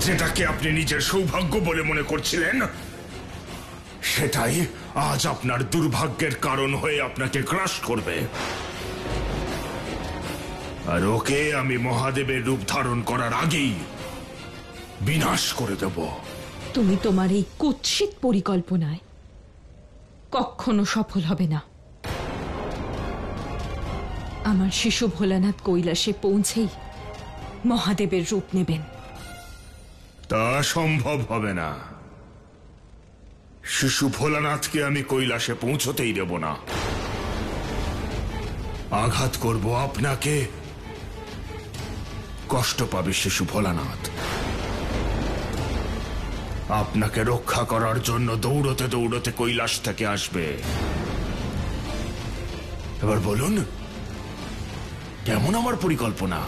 যেটাকে আপনি নিজের সৌভাগ্য বলে মনে করছিলেন, সেটাই আজ আপনার দুর্ভাগ্যের কারণ হয়ে আপনাকে গ্রাস করবে। আর ওকে আমি মহাদেবের রূপ ধারণ করার আগেই বিনাশ করে দেব। তুমি তোমার এই কুৎসিত পরিকল্পনায় কখনো সফল হবে না। আমার শিশু ভোলানাথ কৈলাসে পৌঁছেই মহাদেবের রূপ নেবেন। তা সম্ভব হবে না। শিশু ভোলানাথকে আমি কৈলাসে পৌঁছতেই দেব না। আঘাত করব আপনাকে, কষ্ট পাবে শিশু ভোলানাথ। আপনাকে রক্ষা করার জন্য দৌড়তে দৌড়তে কৈলাস থেকে আসবে। এবার বলুন, কেমন আমার পরিকল্পনা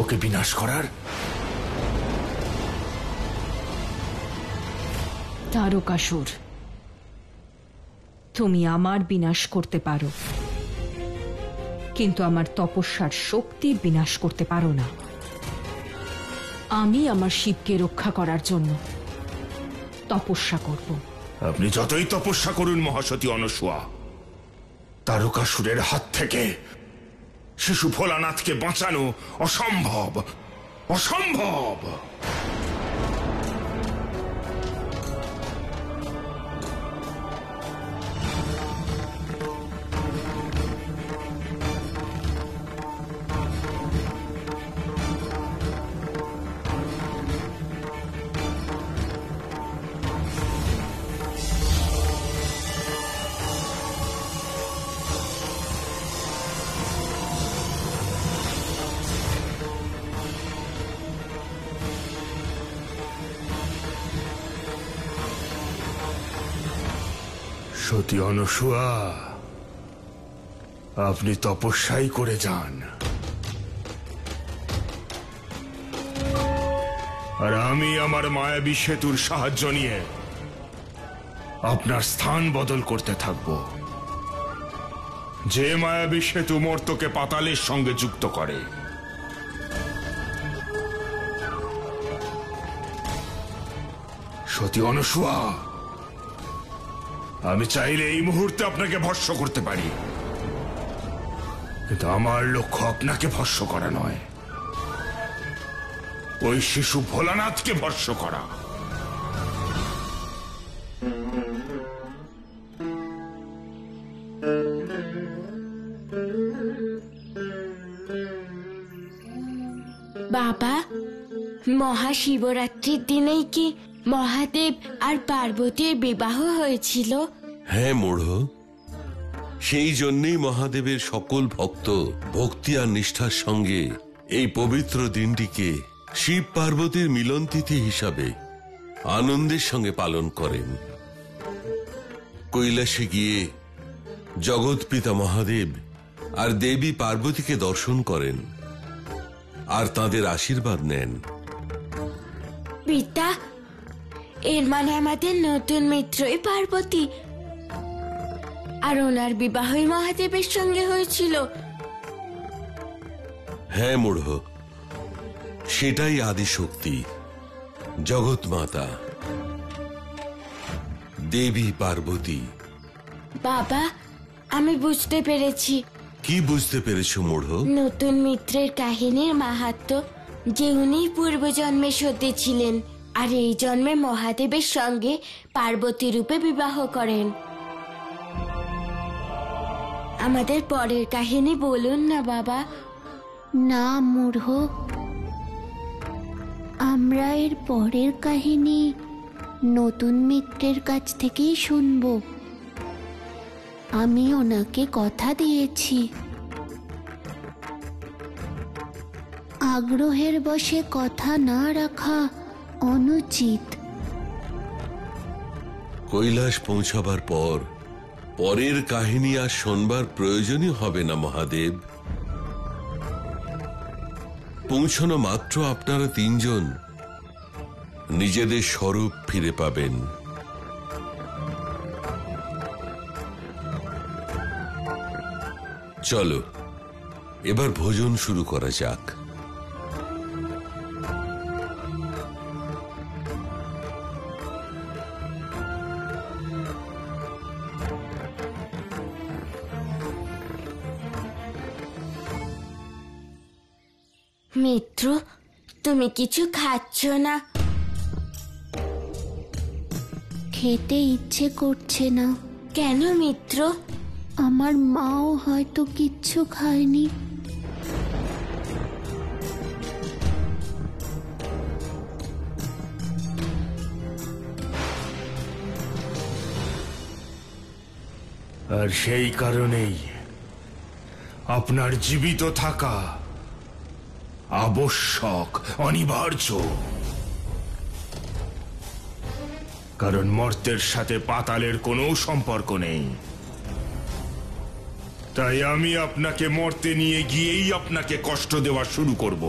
ওকে বিনাশ করার? তারকাসুর, তুমি আমার বিনাশ করতে পারো, কিন্তু আমার তপস্যার শক্তির বিনাশ করতে পারো না। আমি আমার শিবকে রক্ষা করার জন্য তপস্যা করব। আপনি যতই তপস্যা করুন মহাসতী অনসূয়া, তারকাসুরের হাত থেকে শিশু ভোলানাথকে বাঁচানো অসম্ভব, অসম্ভব। সতী অনসূয়া, আপনি তপস্যাই করে যান, আর আমি আমার মায়াবী সেতুর সাহায্য নিয়ে আপনার স্থান বদল করতে থাকব। যে মায়াবী সেতু মর্ত্যকে পাতালের সঙ্গে যুক্ত করে। সতী অনসূয়া, আমি চাইলে এই মুহূর্তে আপনাকে ভস্ম করতে পারি, কিন্তু আমার লক্ষ্য আপনাকে ভস্ম করা নয়, ওই শিশু ভোলানাথকে ভস্ম করা। বাবা, মহাশিবরাত্রির দিনেই কি মহাদেব আর পার্বতীর বিবাহ হয়েছিল? হ্যাঁ মূঢ়, সেই জন্যই মহাদেবের সকল ভক্ত ভক্তি আর নিষ্ঠার সঙ্গে এই পবিত্র দিনটিকে শিব পার্বতীর মিলন তিথি হিসাবে আনন্দের সঙ্গে পালন করেন। কৈলাসে গিয়ে জগৎ পিতা মহাদেব আর দেবী পার্বতীকে দর্শন করেন আর তাঁদের আশীর্বাদ নেন। পিতা, এর মানে আমাদের নতুন মিত্রই পার্বতী, আর ওনার বিবাহই মহাদেবের সঙ্গে হয়েছিল। হ্যাঁ মূঢ়, সেটাই আদিশক্তি, জগৎ মাতা দেবী পার্বতী। বাবা, আমি বুঝতে পেরেছি। কি বুঝতে পেরেছো মূঢ়? নতুন মিত্রের কাহিনীর মাহাত্ম্য যে উনি পূর্বজন্মে সতী ছিলেন, আর এই জন্মে মহাদেবের সঙ্গে পার্বতী রূপে বিবাহ করেন। আমাদের পরের কাহিনী বলুন না বাবা। না মূঢ়, আমরা এর পরের কাহিনী নতুন মিত্রের কাছ থেকেই শুনব। আমি ওনাকে কথা দিয়েছি। আগ্রহের বশে কথা না রাখা অনুচিত। কৈলাস পৌঁছাবার পর পরের কাহিনী আর শোনবার প্রয়োজনই হবে না মহাদেব। পৌঁছানো মাত্র আপনারা তিনজন নিজেদের স্বরূপ ফিরে পাবেন। চলো এবার ভোজন শুরু করা যাক। মিত্র, তুমি কিছু খাচ্ছ না? খেতে ইচ্ছে করছে না। কেন মিত্র? আমার মাও হয়তো কিচ্ছু খায়নি। আর সেই কারণেই আপনার জীবিত থাকা আবশ্যক, অনিবার্য। কারণ মর্তের সাথে পাতালের কোনো সম্পর্ক নেই। তাই আমি আপনাকে মর্তে নিয়ে গিয়েই আপনাকে কষ্ট দেওয়া শুরু করব,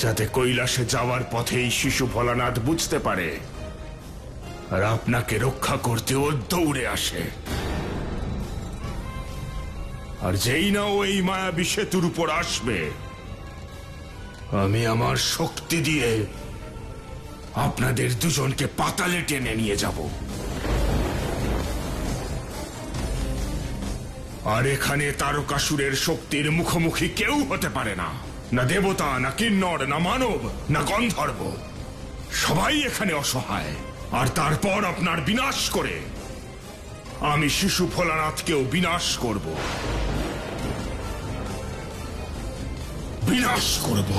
যাতে কৈলাসে যাওয়ার পথেই শিশু ভোলানাথ বুঝতে পারে আর আপনাকে রক্ষা করতেও দৌড়ে আসে। আর যেই না ও এই মায়াবী সেতুর উপর আসবে, আমি আমার শক্তি দিয়ে আপনাদের দুজনকে পাতালে টেনে নিয়ে যাব। আর এখানে তারকাসুরের শক্তির মুখোমুখি কেউ হতে পারে না, না দেবতা, না কিন্নর, না মানব, না গন্ধর্ব। সবাই এখানে অসহায়। আর তারপর আপনার বিনাশ করে আমি শিশু ভোলানাথকেও বিনাশ করব, বিনাশ করব।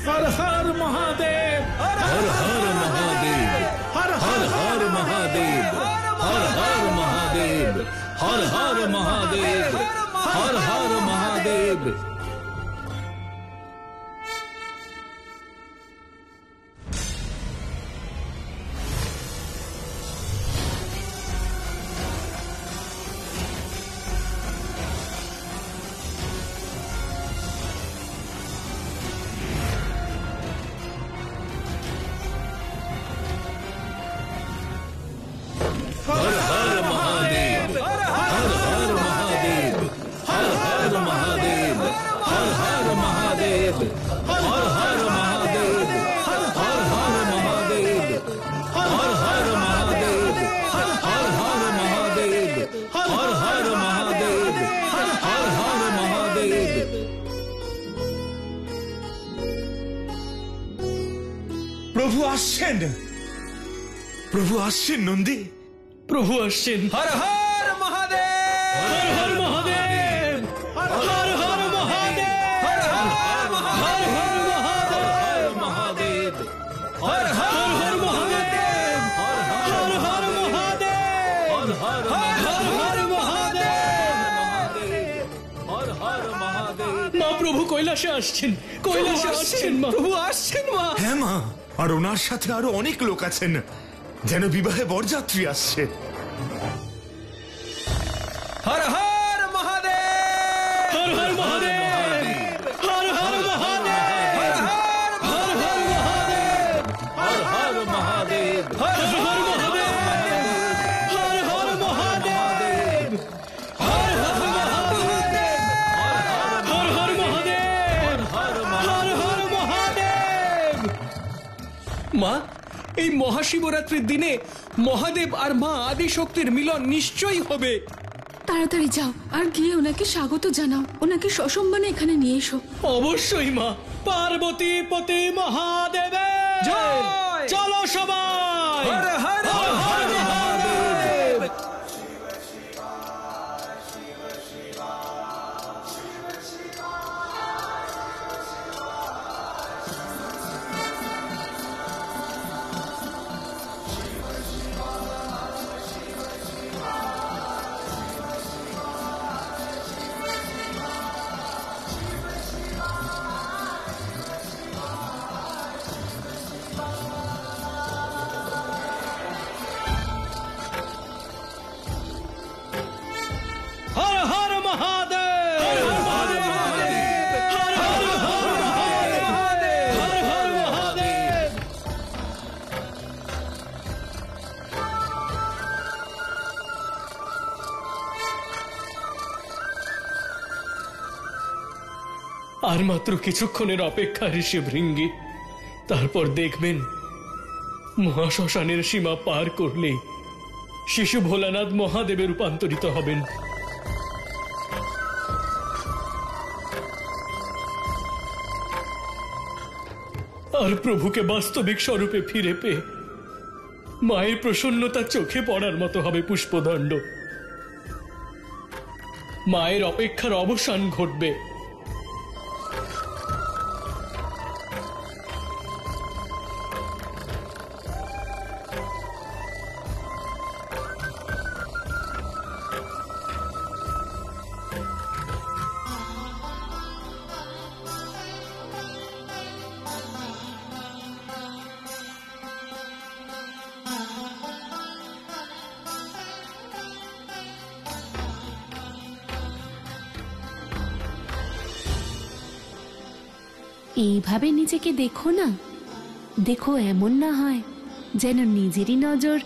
हर हर महादेव, हर हर महादेव, हर हर महादेव, हर हर महादेव, हर हर महादेव, हर हर महादेव। हर हर महादेव, हर हर महादेव, हर हर महादेव, हर हर महादेव, हर हर महादेव, हर हर महादेव, हर हर महादेव, हर हर महादेव, हर हर महादेव, हर हर महादेव। প্রভু আসছেন, প্রভু আসছেন নন্দী, प्रभु अश्विन। हर हर महादेव, हर हर महादेव, हर हर महादेव, हर हर महादेव, हर हर महादेव, हर हर महादेव, हर हर महादेव, हर हर महादेव। মা প্রভু কৈলাসে আসছেন, কৈলাসে আসছেন মা, প্রভু আসছেন মা। হ্যাঁ মা, আর ওনার সাথে আরো অনেক লোক আছেন, যেন বিবাহে বরযাত্রী আসছে। हर हर महादेव, हर हर महादेव, हर हर महादेव, हर हर महादेव, हर हर महादेव, हर हर महादेव, हर हर महादेव, हर हर महादेव, हर हर महादेव, हर हर মা, এই মহাশিবরাত্রির দিনে মহাদেব আর মা আদিশক্তির মিলন নিশ্চয়ই হবে। তাড়াতাড়ি যাও আর গিয়ে ওনাকে স্বাগত জানাও, ওনাকে সসম্মানে এখানে নিয়ে এসো। অবশ্যই মা। পার্বতী পতি মহাদেবের জয়। চলো সবাই, হর হর মহাদেব। হর হর মহাদেব, হর হর মহাদেব, হর হর মহাদেব, হর হর মহাদেব। আর মাত্র কিছুক্ষণের অপেক্ষা ঋষি ভৃঙ্গি, তারপর দেখবেন মহাশ্মশানের সীমা পার করলেই শিশু ভোলানাথ মহাদেবে রূপান্তরিত হবেন। আর প্রভুকে বাস্তবিক স্বরূপে ফিরে পেয়ে মায়ের প্রসন্নতা চোখে পড়ার মতো হবে পুষ্পদণ্ড। মায়ের অপেক্ষার অবসান ঘটবে। এইভাবে নিজেকে দেখো না, দেখো এমন না হয় যেন নিজেরই নজর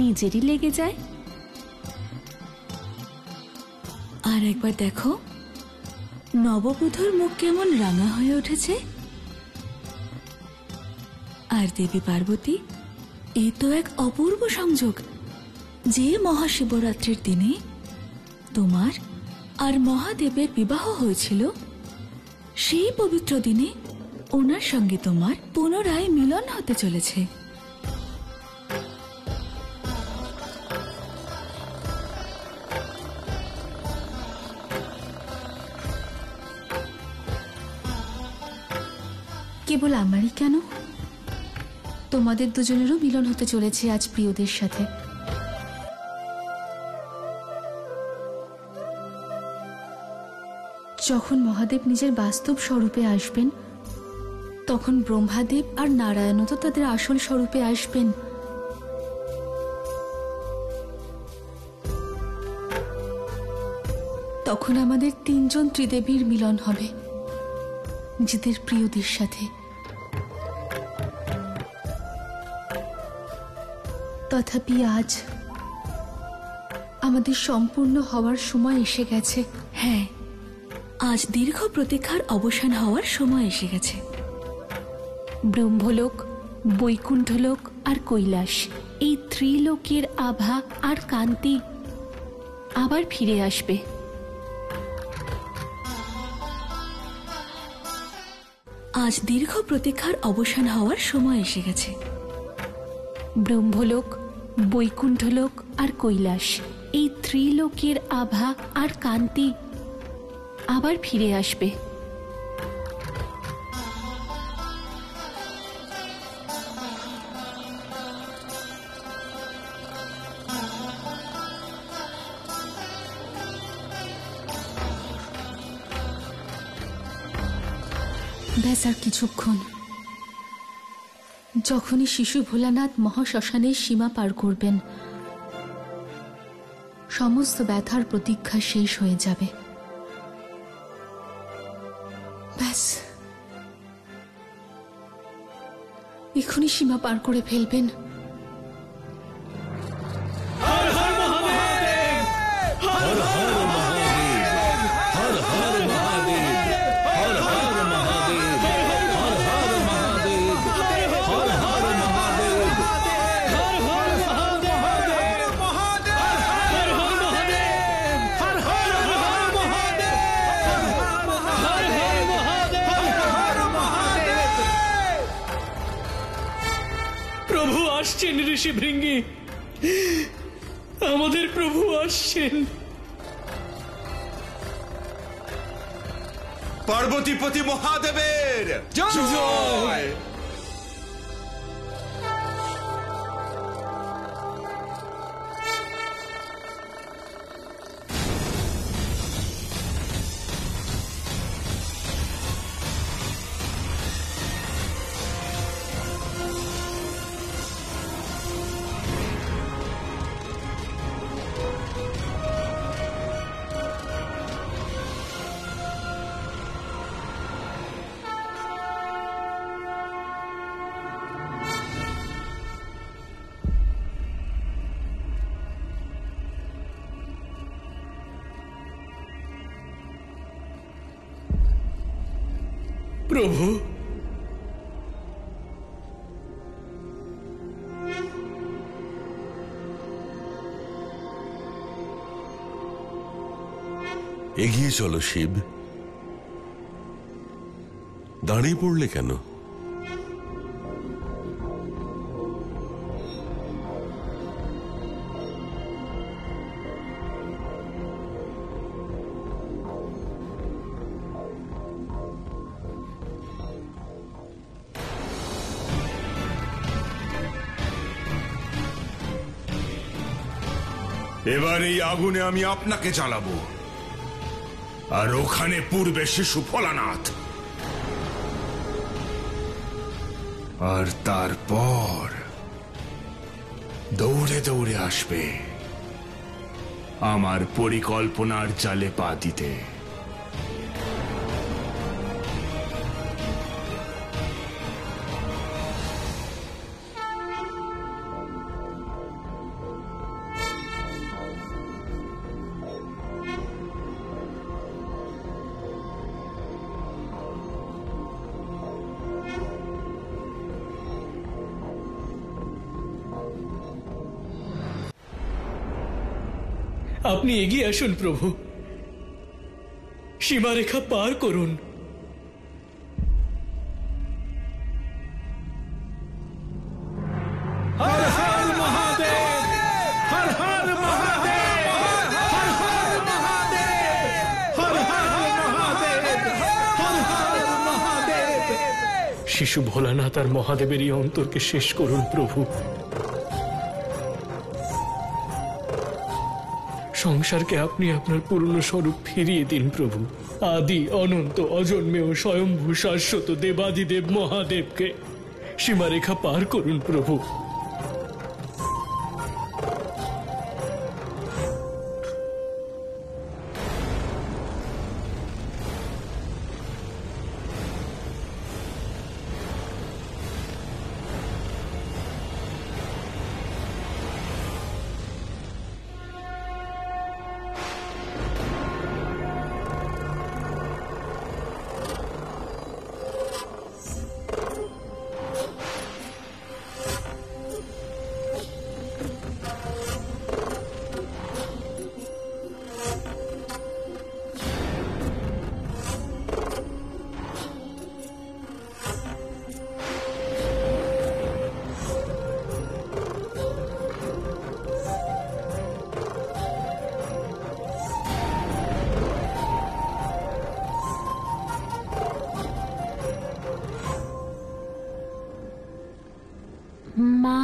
নিজেরই লেগে যায়। আর একবার দেখো নববধূর মুখ কেমন রাঙা হয়ে উঠেছে। আর দেবী পার্বতী, এ তো এক অপূর্ব সংযোগ যে মহাশিবরাত্রির দিনে তোমার আর মহাদেবের বিবাহ হয়েছিল, সেই পবিত্র দিনে ওনার সঙ্গে তোমার পুনরায় মিলন হতে চলেছে। কেবল আমারই কেন, তোমাদের দুজনেরও মিলন হতে চলেছে আজ প্রিয়দের সাথে। যখন মহাদেব নিজের বাস্তব স্বরূপে আসবেন, তখন ব্রহ্মাদেব আর নারায়ণও তো তাদের আসল স্বরূপে আসবেন। তখন আমাদের তিনজন ত্রিদেবীর মিলন হবে নিজেদের প্রিয়দের সাথে। তথাপি আজ আমাদের সম্পূর্ণ হওয়ার সময় এসে গেছে। হ্যাঁ, আজ দীর্ঘ প্রতীক্ষার অবসান হওয়ার সময় এসে গেছে। ব্রহ্মলোক, বৈকুণ্ঠলোক আর কৈলাস, এই ত্রিলোকের আভা আর কান্তি আবার ফিরে আসবে। আজ দীর্ঘ প্রতীক্ষার অবসান হওয়ার সময় এসে গেছে। ব্রহ্মলোক, বৈকুণ্ঠলোক আর কৈলাস, এই ত্রিলোকের আভা আর কান্তি আবার ফিরে আসবে। ব্যাস আর কিছুক্ষণ। যখনই শিশু ভোলানাথ মহাশ্মশানের সীমা পার করবেন, সমস্ত ব্যথার প্রতীক্ষা শেষ হয়ে যাবে। ব্যাস এখনই সীমা পার করে ফেলবেন। হর হর মহাদেব, হর হর মহাদেব, হর হর মহাদেব, হর হর মহাদেব, হর হর মহাদেব, হর হর মহাদেব, হর হর মহাদেব। আসছেন ঋষি ভৃঙ্গি, আমাদের প্রভু আসছেন। পার্বতীপতি মহাদেবের জয়। প্রভু, এগিয়ে চলো শিব। দাঁড়িয়ে পড়লে কেন? এবার এই আগুনে আমি আপনাকে জ্বালাবো, আর ওখানে পূর্বে শিশু ভোলানাথ, আর তারপর দৌড়ে দৌড়ে আসবে আমার পরিকল্পনার জালে পা দিতে। আপনি এগিয়ে আসুন প্রভু, সীমারেখা পার করুন। হর হর মহাদেব, হর হর মহাদেব, হর হর মহাদেব, হর হর মহাদেব, হর হর মহাদেব। শিশু ভোলানাথ আর মহাদেবের এই অন্তরকে শেষ করুন প্রভু। সংসারকে আপনি আপনার পূর্ণ স্বরূপ ফিরিয়ে দিন প্রভু। আদি অনন্ত অজন্মেয় স্বয়ম্ভূ শাশ্বত দেবাদিদেব মহাদেবকে সীমারেখা পার করুন প্রভু। মা,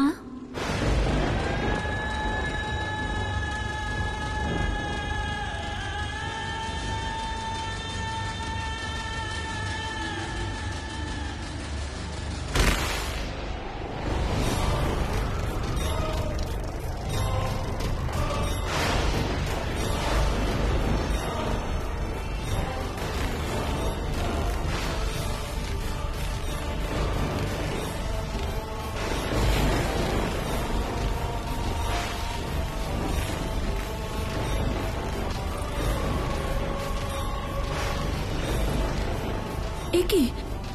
একে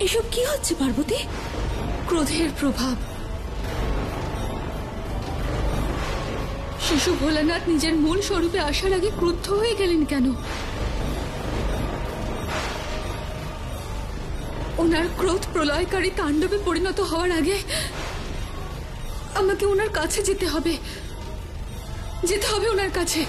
এসব কি হচ্ছে পার্বতী? ক্রোধের প্রভাব। শিশু ভোলানাথ নিজের মূল স্বরূপে আসার আগে ক্রুদ্ধ হয়ে গেলেন কেন? ওনার ক্রোধ প্রলয়কারী তাণ্ডবে পরিণত হওয়ার আগে আমাকে ওনার কাছে যেতে হবে ওনার কাছে।